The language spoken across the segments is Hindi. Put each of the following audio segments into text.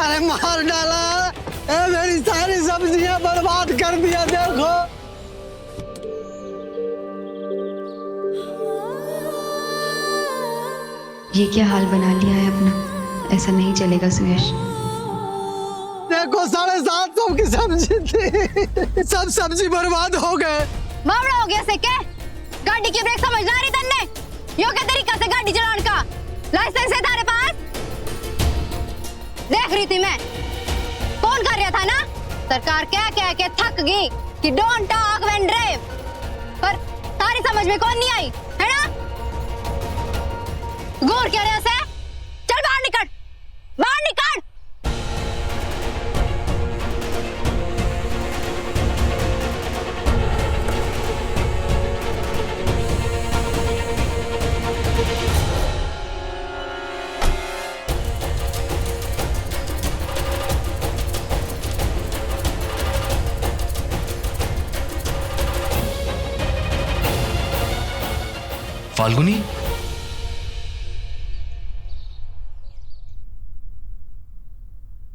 अरे मार डाला, मेरी सारी सब्जियां बर्बाद कर दिया। देखो ये क्या हाल बना लिया है अपना, ऐसा नहीं चलेगा सुयश। देखो 750 की सब्जी थी, सब सब्जी बर्बाद हो गए। मामला हो गया से क्या? गाड़ी की ब्रेक समझ ना रही तन्ने? यो क्या तरीका से गाड़ी चलाने का? लाइसेंस है तारे पास? देख रही थी मैं, फोन कर रहा था ना। सरकार कह के थक गई कि डोंट टॉक व्हेन ड्राइव, पर तारी समझ में कौन नहीं आई, है ना? गौर क्या रहा से? चल बाहर निकल, बाहर निकल। फाल्गुनी,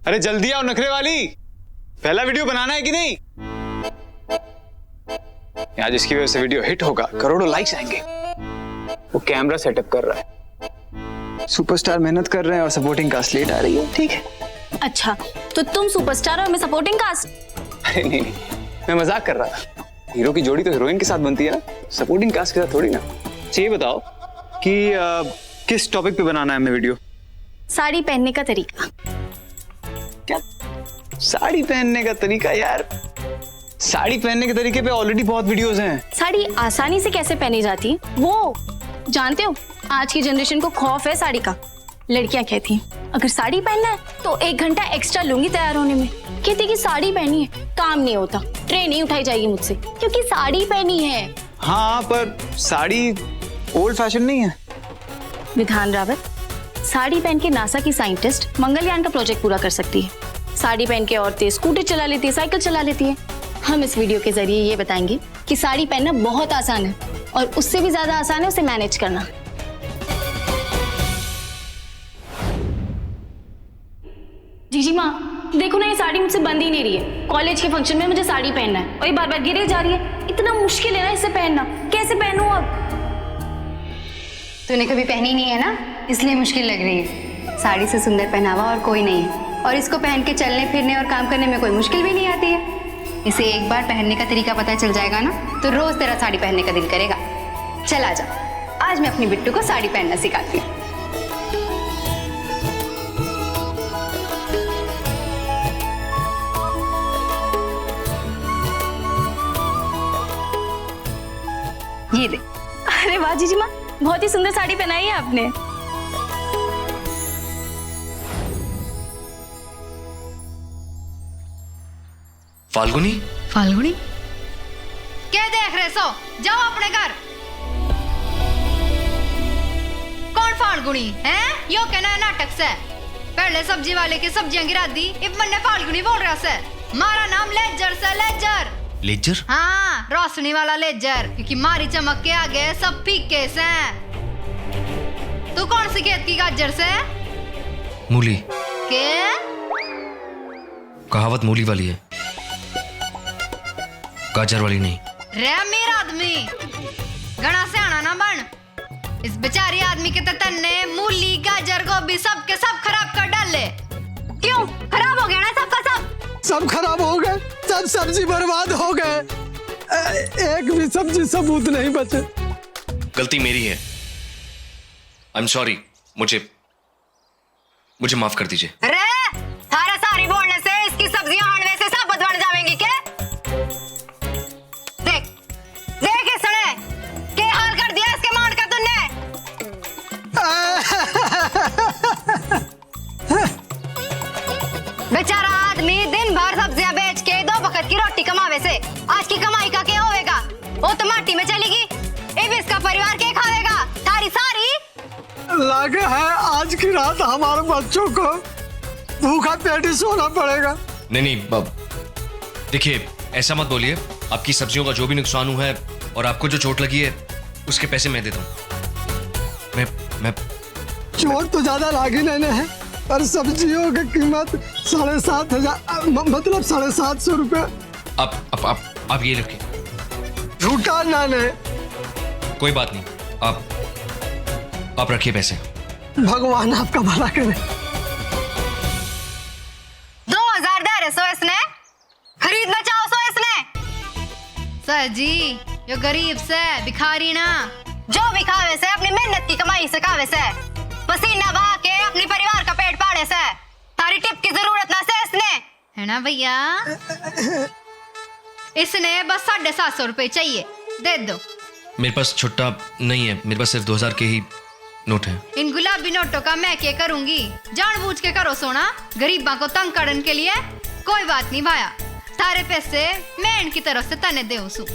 अरे जल्दी आओ नखरे वाली, पहला वीडियो बनाना है कि नहीं? आज इसकी वजह से वीडियो हिट होगा, करोड़ों लाइक्स आएंगे। वो कैमरा सेटअप कर रहा है, सुपरस्टार मेहनत कर रहे हैं और सपोर्टिंग कास्ट लेट आ रही है। ठीक है। अच्छा, तो तुम सुपरस्टार और मैं सपोर्टिंग कास्ट? अरे नहीं, मैं मजाक कर रहा था। हीरो की जोड़ी तो हीरोइन के साथ बनती है ना, सपोर्टिंग कास्ट के साथ थोड़ी ना। ये बताओ कि किस टॉपिक पे बनाना है हमें वीडियो? साड़ी पहनने का तरीका। क्या साड़ी पहनने का तरीका? यार साड़ी पहनने के तरीके पे ऑलरेडी बहुत वीडियोस हैं। साड़ी आसानी से कैसे पहनी जाती है वो जानते हो? आज की जनरेशन को खौफ है साड़ी का। लड़कियां कहती हैं अगर साड़ी पहनना है तो 1 घंटा एक्स्ट्रा लूंगी तैयार होने में। कहती कि साड़ी पहनी है, काम नहीं होता, ट्रेन नहीं उठाई जाएगी मुझसे क्योंकि साड़ी पहनी है। हाँ, पर साड़ी ओल्ड फैशन नहीं है। विधान रावत, साड़ी पहन के नासा की साइंटिस्ट मंगलयान का प्रोजेक्ट पूरा कर सकती है। साड़ी पहन के औरतें स्कूटर चला लेती है, साइकिल चला लेती है। हम इस वीडियो के जरिए ये बताएंगे कि साड़ी पहनना बहुत आसान है और उससे भी ज्यादा आसान है उसे मैनेज करना। जीजी माँ, देखो ना, ये साड़ी मुझसे बंद ही नहीं रही है। कॉलेज के फंक्शन में मुझे साड़ी पहनना है और ये बार बार गिरे जा रही है। इतना मुश्किल है ना इसे पहनना, कैसे पहनूं अब? तूने कभी पहनी नहीं है ना, इसलिए मुश्किल लग रही है। साड़ी से सुंदर पहनावा और कोई नहीं है, और इसको पहन के चलने फिरने और काम करने में कोई मुश्किल भी नहीं आती है। इसे एक बार पहनने का तरीका पता चल जाएगा ना, तो रोज तेरा साड़ी पहनने का दिल करेगा। चल आजा, आज मैं अपनी बिट्टू को साड़ी पहनना सिखाती हूँ। ये देख। अरे वाह जीजी माँ, बहुत ही सुंदर साड़ी पहनाई है आपने। फाल्गुनी, फाल्गुनी, क्या देख रहे सो? जाओ अपने घर। कौन फाल्गुनी है? यो कहना है नाटक से। पहले सब्जी वाले की सब्जियां गिरा दी, अब मैंने फाल्गुनी बोल रहा से। मारा नाम लेजर से। लेजर? लेजर? हाँ, रोशनी वाला लेजर, क्योंकि मारी चमक के आगे सब फीके से। तू कौन सी खेत की गाजर से? मूली। के? कहावत मूली वाली है, गाजर वाली नहीं। रे अमीर आदमी, घना सियाना ना बन। इस बेचारी आदमी के तन्ने मूली गाजर गोभी सब के सब खराब कर डाले। क्यों? खराब हो गया ना सबका सब? सब खराब हो गए, सब सब्जी बर्बाद हो गए, एक भी सब्जी सबूत नहीं बचे। गलती मेरी है, आई एम सॉरी। मुझे माफ कर दीजिए। रे थारा सारी बोलने से इसकी सब्जियां हांडवे से साबुत बन जाएंगी क्या? देख देख इस सड़े क्या हाल कर दिया इसके मान का तूने। बेचारा आदमी दिन भर सब्जियां बेच के 2 वक्त की रोटी कमावे से आज की कमाई का क्या होएगा? वो तो माटी में चलेगी। अब इसका परिवार क्या खाएगा? थारी सारी लगे है आज की रात हमारे बच्चों को भूखा पेट ही सोना पड़ेगा। नहीं, देखिए ऐसा मत बोलिए। आपकी सब्जियों का जो भी नुकसान हुआ है और आपको जो चोट लगी है उसके पैसे मैं देता हूँ। मैं चोट तो ज्यादा लागी नहीं है, पर सब्जियों की कीमत 7,500 मतलब 750 रुपये। आप ये रखिए। झूठा नाने। कोई बात नहीं, आप रखिए पैसे। भगवान आपका भला करे। 2000 दे रहे सो इसने, खरीदना चाहो सो इसने। सर जी यो गरीब से भिखारी ना, जो भी खावे से अपनी मेहनत की कमाई से खावे से, पसीना बहा के अपनी परिवार का पेट पाले से, तारी टिप की जरूरत ना से इसने, है ना भैया। इसने बस 750 रुपए चाहिए, दे दो। मेरे पास छुट्टा नहीं है, मेरे पास सिर्फ 2000 के ही नोट है। इन गुलाबी नोटों का मैं क्या करूंगी, जानबूझ के करो सोना, गरीबा को तंग करने के लिए। कोई बात नहीं भाया, तारे पैसे मैं इनकी तरफ से तने दे उसू।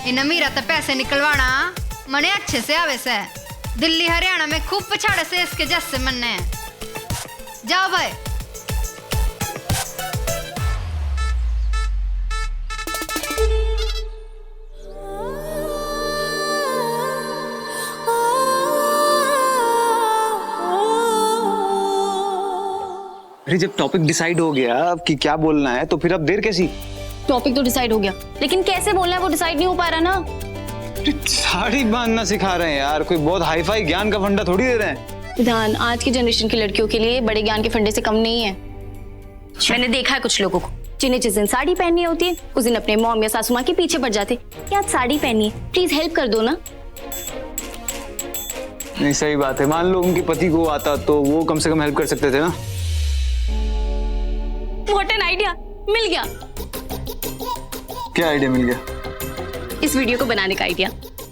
इन अमीरा तो पैसे निकलवाना मने अच्छे से आवे से, दिल्ली हरियाणा में खूब पछाड़े से इसके जैसे मन्ने। जाओ भाई। अरे जब टॉपिक डिसाइड हो गया अब कि क्या बोलना है तो फिर अब देर कैसी? टॉपिक तो डिसाइड हो गया, लेकिन कैसे बोलना है वो डिसाइड नहीं हो पा रहा ना। साड़ी बांधना सिखा रहे हैं यार, कोई बहुत हाई फाई ज्ञान का फंडा थोड़ी दे रहे हैं। विधान, आज की जनरेशन की लड़कियों के लिए बड़े ज्ञान के फंडे से कम नहीं है। मैंने देखा है कुछ लोगों को जिन्हें जिस दिन साड़ी पहननी होती है उस दिन अपने मॉम या सासू माँ के पीछे पड़ जाते, क्या आज साड़ी पहनी है, प्लीज हेल्प कर दो ना। नहीं सही बात है, मान लो उनके पति को आता तो वो कम से कम हेल्प कर सकते थे ना। व्हाट एन आइडिया, मिल गया। क्या आइडिया मिल गया? इस वीडियो को बनाने का आइडिया।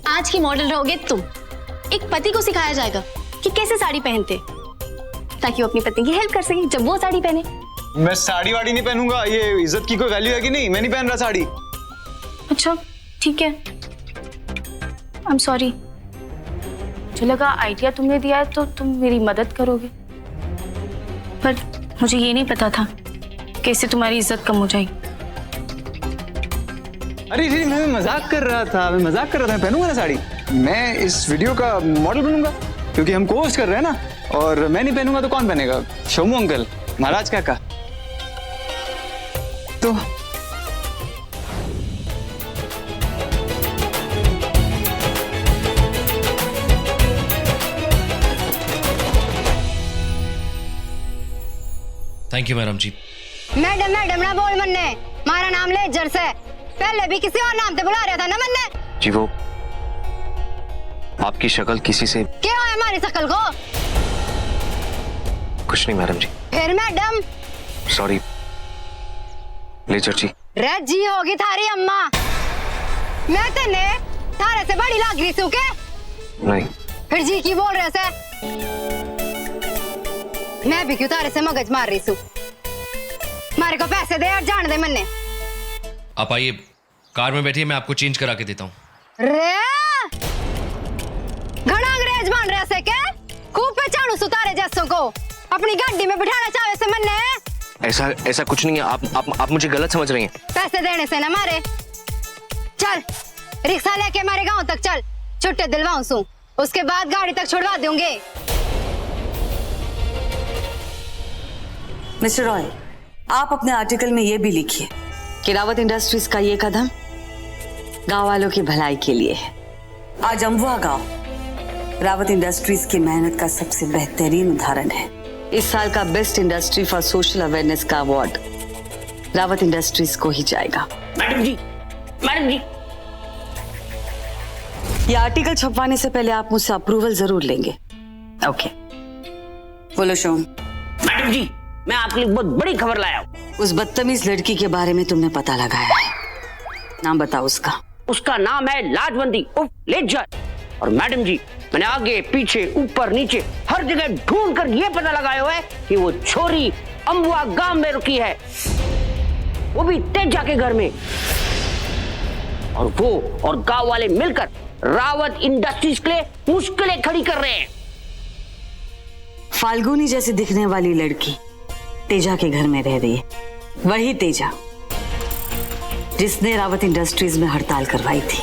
आज की मॉडल रहोगे तुम। एक पति को सिखाया जाएगा कि कैसे साड़ी पहनते, ताकि वो अपनी पत्नी की हेल्प कर सके जब वो साड़ी पहने। मैं साड़ी वाड़ी नहीं पहनूंगा, ये इज्जत की कोई वैल्यू है कि नहीं? मैं नहीं पहन रहा साड़ी। अच्छा ठीक है, आई एम सॉरी। मुझे लगा आइडिया तुमने दिया है तो तुम मेरी मदद करोगे, पर मुझे ये नहीं पता था कैसे तुम्हारी इज्जत कम हो जाएगी। अरे मैं मजाक कर रहा था, मैं पहनूंगा ना साड़ी। मैं इस वीडियो का मॉडल बनूंगा क्योंकि हम कोस्ट कर रहे हैं ना, और मैं नहीं पहनूंगा तो कौन पहनेगा? शोमू अंकल, महाराज काका। तो थैंक यू मैडम जी। मैडम मैडम ना बोल मन्ने, मारा नाम ले इज्जत से, पहले भी किसी और नाम से बुला रहा था ना मन्ने जी। वो आपकी शक्ल किसी से क्या है हमारी शक्ल को? कुछ नहीं मैडम जी। फिर मैडम सॉरी। लेजर जी। रे जी होगी थारी अम्मा, मैं तेने थारे से बड़ी लाग रही सू के? नहीं। फिर जी की बोल रहे से? मैं भी क्यों तारे से मगज मार रही सू? मारे को पैसे दे और जान दे मन्ने। आप आइए, कार में बैठिए, मैं आपको चेंज करा के देता हूँ। रे घना अंग्रेज मान रहे से क्या? खूब पहचानू सुतारे जैसों को अपनी गाड़ी में बिठाना चाहे से मन्ने। ऐसा कुछ नहीं है, आप मुझे गलत समझ रही हैं। पैसे देने से ना मारे। चल रिक्शा लेके हमारे गांव तक चल, छुट्टे दिलवाऊं सू, उसके बाद गाड़ी तक छुड़वा दूंगे। मिस्टर रॉय, आप अपने आर्टिकल में ये भी लिखिए कि रावत इंडस्ट्रीज का ये कदम गांव वालों की भलाई के लिए है। आज अम्बुआ गांव रावत इंडस्ट्रीज की मेहनत का सबसे बेहतरीन उदाहरण है। इस साल का best industry for social awareness का अवार्ड रावत इंडस्ट्रीज को ही जाएगा। मैडम जी, मैडम जी, ये आर्टिकल छपवाने से पहले आप मुझसे अप्रूवल जरूर लेंगे। ओके, बोलो शोम। मैडम जी, मैं आपके लिए बहुत बड़ी खबर लाया हूँ। उस बदतमीज लड़की के बारे में तुमने पता लगाया है, नाम बताओ उसका। उसका नाम है लाजवंती उर्फ लेजर। और मैडम जी, मैंने आगे पीछे ऊपर नीचे हर जगह ढूंढ कर ये पता लगाया हुआ है कि वो छोरी अम्बुआ गांव में रुकी है, वो भी तेजा के घर में। और वो और गांव वाले मिलकर रावत इंडस्ट्रीज के लिए मुश्किलें खड़ी कर रहे हैं। फाल्गुनी जैसी दिखने वाली लड़की तेजा के घर में रह रही है, वही तेजा जिसने रावत इंडस्ट्रीज में हड़ताल करवाई थी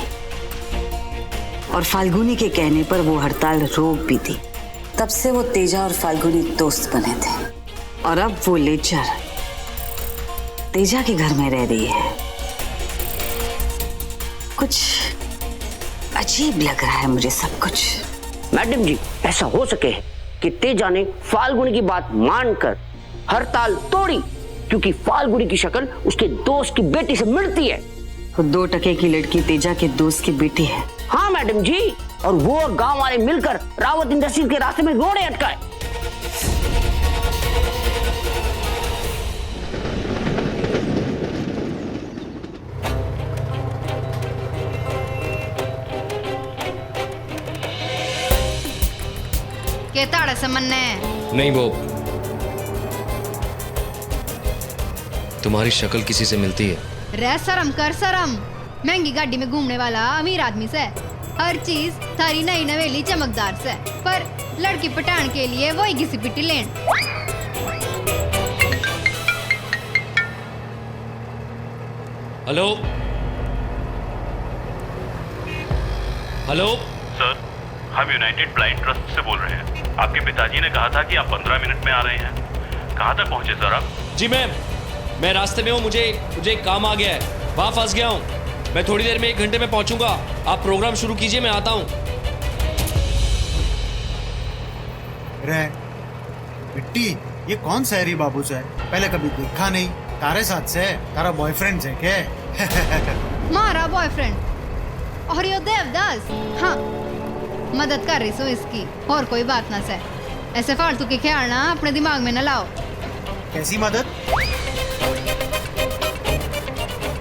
और फाल्गुनी के कहने पर वो हड़ताल रोक भी दी। तब से वो तेजा और फाल्गुनी दोस्त बने थे और अब वो लेजर तेजा के घर में रह रही है। कुछ अजीब लग रहा है मुझे सब कुछ। मैडम जी, ऐसा हो सके कि तेजा ने फाल्गुनी की बात मानकर हड़ताल तोड़ी क्योंकि फाल्गुनी की शक्ल उसके दोस्त की बेटी से मिलती है। वो 2 टके की लड़की तेजा के दोस्त की बेटी है। हाँ मैडम जी, और वो और गांव वाले मिलकर रावत इंडस्ट्रीज के रास्ते में रोड़े अटकाए। के ताड़ा से मन्ने नहीं, वो तुम्हारी शक्ल किसी से मिलती है। रे शर्म कर शर्म। महंगी गाड़ी में घूमने वाला अमीर आदमी से हर चीज थारी नई नवेली चमकदार से, पर लड़की पटान के लिए वही घिसी पिटी लेन। हेलो हेलो सर, हम यूनाइटेड ब्लाइंड ट्रस्ट से बोल रहे हैं। आपके पिताजी ने कहा था कि आप 15 मिनट में आ रहे हैं। कहाँ तक पहुँचे सर आप? जी मैं रास्ते में हूँ। मुझे एक काम आ गया है, वहाँ फंस गया हूँ। मैं थोड़ी देर में 1 घंटे में पहुँचूंगा। आप प्रोग्राम शुरू कीजिए, मैं आता हूँ। रे बिट्टी, ये कौन सा हरी बाबू से है? पहले कभी देखा नहीं। तारे साथ से तारा बॉयफ्रेंड से क्या? मारा बॉयफ्रेंड और यो देवदास। हाँ, मदद कर रही सो इसकी, और कोई बात ना से। ऐसे फालतू के ख्याल ना अपने दिमाग में न लाओ। कैसी मदद?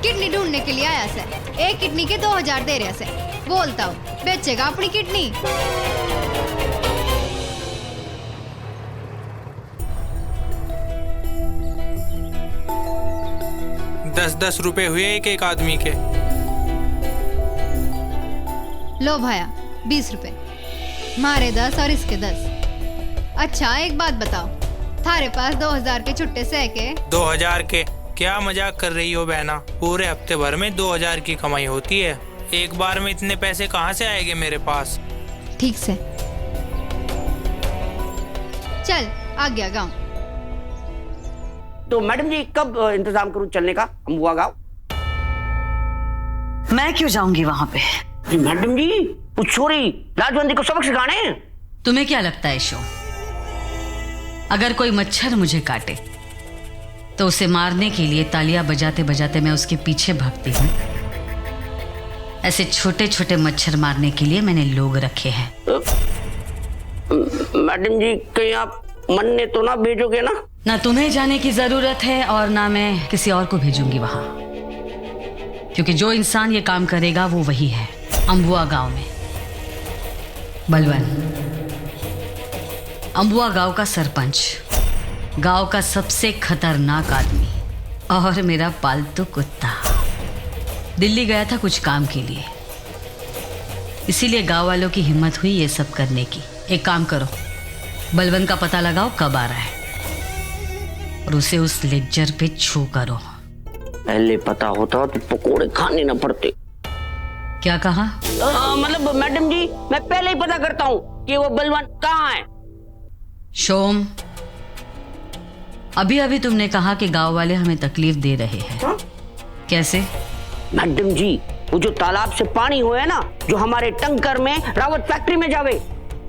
किडनी ढूंढने के लिए आया से। एक किडनी के 2000 दे रहे से। बोलता हूँ बेचेगा अपनी किडनी। 10-10 रुपए हुए एक आदमी के। लो भाया 20 रुपए, मारे 10 और इसके 10। अच्छा एक बात बताओ, थारे पास 2000 के छुट्टे से के? 2000 के? क्या मजाक कर रही हो बहना? पूरे हफ्ते भर में 2000 की कमाई होती है। एक बार में इतने पैसे कहाँ से आएंगे मेरे पास? ठीक से चल आ गया गाँव। तो मैडम जी कब इंतजाम करूं चलने का अम्बुआ गाँव? मैं क्यों जाऊंगी वहां पे? मैडम जी, उस छोरी लाजवंती को सबक सिखाने हैं। तुम्हें क्या लगता है शो, अगर कोई मच्छर मुझे काटे तो उसे मारने के लिए तालियां बजाते बजाते मैं उसके पीछे भागती हूँ? ऐसे छोटे छोटे मच्छर मारने के लिए मैंने लोग रखे हैं। मैडम जी कहीं आप मन्ने तो ना भेजोगे ना? ना तुम्हें जाने की जरूरत है और ना मैं किसी और को भेजूंगी वहां, क्योंकि जो इंसान ये काम करेगा वो वही है। अम्बुआ गांव में बलवन, अम्बुआ गांव का सरपंच, गांव का सबसे खतरनाक आदमी और मेरा पालतू कुत्ता दिल्ली गया था कुछ काम के लिए, इसीलिए गांव वालों की हिम्मत हुई ये सब करने की। एक काम करो, बलवन का पता लगाओ कब आ रहा है और उसे उस लेक्चर पे छू करो। पहले पता होता तो पकोड़े खाने न पड़ते। क्या कहा? मतलब मैडम जी मैं पहले ही पता करता हूँ कि वो बलवान कहाँ है। शोम, अभी अभी तुमने कहा कि गांव वाले हमें तकलीफ दे रहे हैं। हाँ? कैसे? मैडम जी वो जो तालाब से पानी हुआ है ना, जो हमारे टंकर में रावत फैक्ट्री में जावे,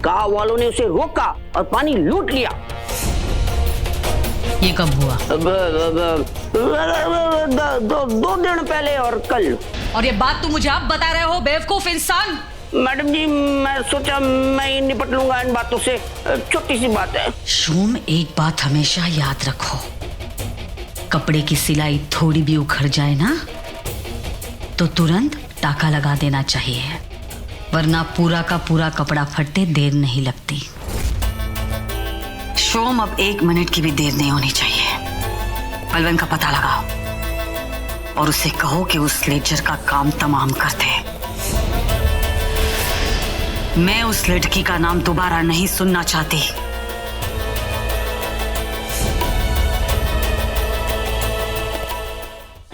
गांव वालों ने उसे रोका और पानी लूट लिया। ये कब हुआ? 2 दिन पहले और कल। और ये बात तुम मुझे अब बता रहे हो बेवकूफ इंसान? मैडम जी मैं सोचा मैं ही निपट लूंगा इन बातों से, छोटी सी बात है। शोम, एक बात हमेशा याद रखो, कपड़े की सिलाई थोड़ी भी उखड़ जाए ना तो तुरंत टाका लगा देना चाहिए, वरना पूरा का पूरा कपड़ा फटते देर नहीं लगती। शोम, अब 1 मिनट की भी देर नहीं होनी चाहिए। बलवन का पता लगाओ और उसे कहो कि उस लेजर का काम तमाम कर दे। मैं उस लड़की का नाम दोबारा नहीं सुनना चाहती।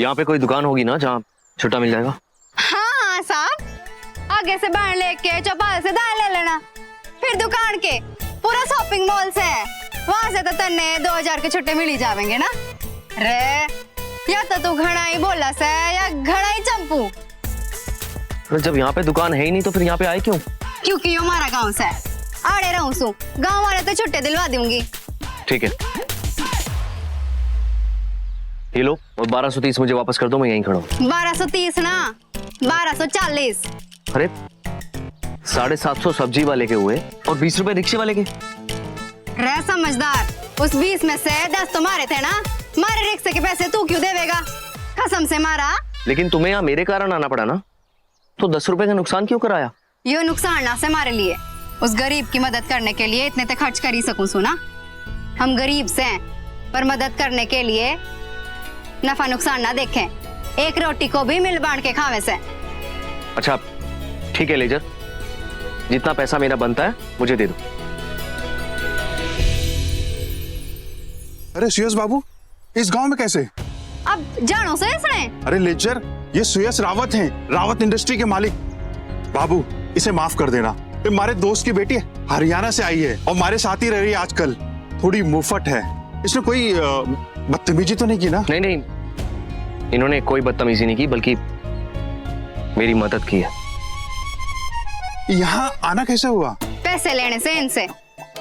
यहाँ पे कोई दुकान होगी ना जहाँ छुट्टा मिल जाएगा? हाँ साहब, आगे से बाण लेके चौपाल से दाएं ले लेना, फिर दुकान के पूरा शॉपिंग मॉल से वहां से तो तन्ने 2000 के छुट्टे मिल ही जावेंगे ना। रे या तो तू घड़ा ही बोला से या घड़ा ही चंपू। अरे जब यहाँ पे दुकान है ही नहीं तो फिर यहाँ पे आए क्यों? क्योंकि यो हमारा गांव से आड़े रहूं सु, गांव वाले तो छुट्टे दिलवा दूंगी। ठीक है, ये लो, और 1230 मुझे वापस कर दो, मैं यहीं खड़ा हूँ। 1230 ना, 1240। अरे 750 सब्जी वाले के हुए और 20 रुपए रिक्शे वाले के। रह समझदार, उस 20 में से 10 तो मारे थे ना, मारे रिक्शे के पैसे तू क्यों देवेगा? कसम से मारा। लेकिन तुम्हें यहाँ मेरे कारण आना पड़ा ना, तो 10 रुपए का नुकसान क्यों कराया? यो नुकसान ना से मारे लिए, उस गरीब की मदद करने के लिए इतने तक खर्च कर ही सकूं सुना। हम गरीब से हैं, पर मदद करने के लिए नफा नुकसान ना देखें, एक रोटी को भी मिल बांट के खावे से। अच्छा ठीक है लेजर, जितना पैसा मेरा बनता है मुझे दे दो। अरे सुयस बाबू, इस गांव में कैसे? अब जानो से इसने। अरे लेजर, ये सुयस रावत हैं, रावत इंडस्ट्री के मालिक। बाबू इसे माफ कर देना, ये हमारे दोस्त की बेटी है, हरियाणा से आई है और हमारे साथ ही रह रही है आजकल। थोड़ी मुफ्त है, इसने कोई बदतमीजी तो नहीं की ना? नहीं नहीं, इन्होंने कोई बदतमीजी नहीं की, बल्कि मेरी मदद की है। यहाँ आना कैसे हुआ? पैसे लेने से इनसे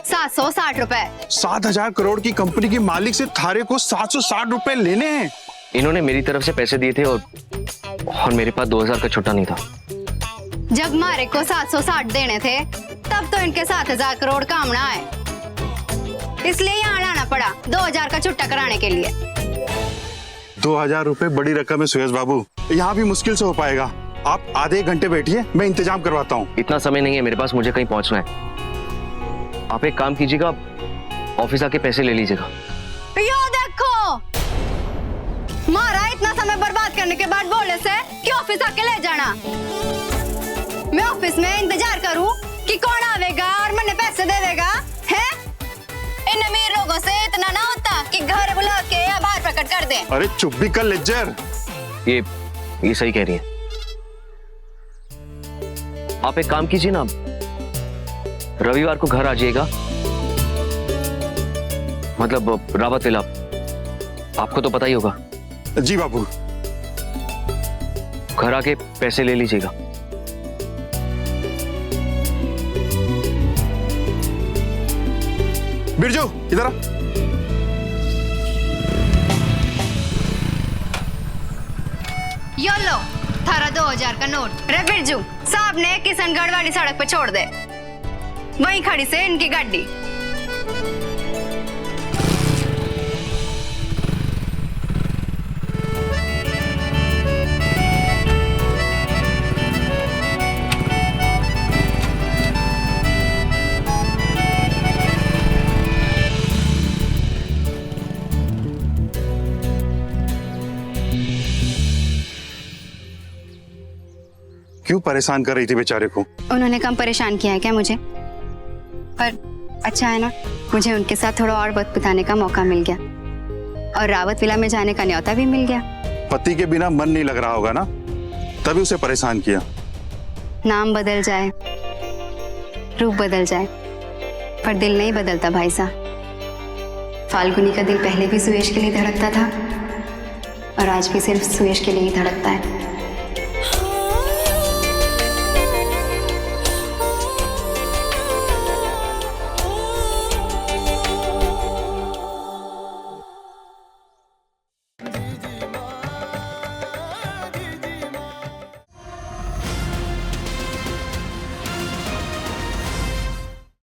760 रुपए। 7000 करोड़ की कंपनी की मालिक से थारे को 760 रुपए लेने हैं। इन्होंने मेरी तरफ से पैसे दिए थे और मेरे पास 2000 का छुट्टा नहीं था। जब मारे को 760 देने थे तब तो इनके 7000 करोड़ काम ना आए, इसलिए यहाँ लाना पड़ा 2000 का छुट्टा कराने के लिए। 2000 रुपए बड़ी रकम है सुयस बाबू, यहाँ भी मुश्किल से हो पाएगा। आप आधे घंटे बैठिए, मैं इंतजाम करवाता हूँ। इतना समय नहीं है मेरे पास, मुझे कहीं पहुंचना है। आप एक काम कीजिएगा, ऑफिस आके पैसे ले लीजिएगा। यो देखो, मारा इतना समय बर्बाद करने के बाद बोले से कि ऑफिस आके ले जाना। मैं ऑफिस में इंतजार करूं कि कौन आवेगा और मैंने पैसे दे देगा, है? इन अमीर लोगों से इतना ना होता कि घर बुला के आभार प्रकट कर दें। अरे चुप भी कर लेजर। ये सही कह रही है। आप एक काम कीजिए ना, रविवार को घर आ जाइएगा, मतलब रावत विला, आपको तो पता ही होगा। जी बाबू। घर आके पैसे ले लीजिएगा। बिरजू इधर आ। यो लो थारा 2000 का नोट। रे बिरजू, साहब ने किशनगढ़ वाली सड़क पे छोड़ दे, वहीं खड़ी से इनकी गाड़ी। क्यों परेशान कर रही थी बेचारे को? उन्होंने कम परेशान किया है क्या मुझे? पर अच्छा है ना, मुझे उनके साथ थोड़ा और वक्त बिताने का मौका मिल गया और रावत विला में जाने का न्योता भी मिल गया। पति के बिना मन नहीं लग रहा होगा ना, तभी उसे परेशान किया। नाम बदल जाए, रूप बदल जाए, पर दिल नहीं बदलता भाई साहब। फाल्गुनी का दिल पहले भी सुयश के लिए धड़कता था और आज भी सिर्फ सुयश के लिए ही धड़कता है।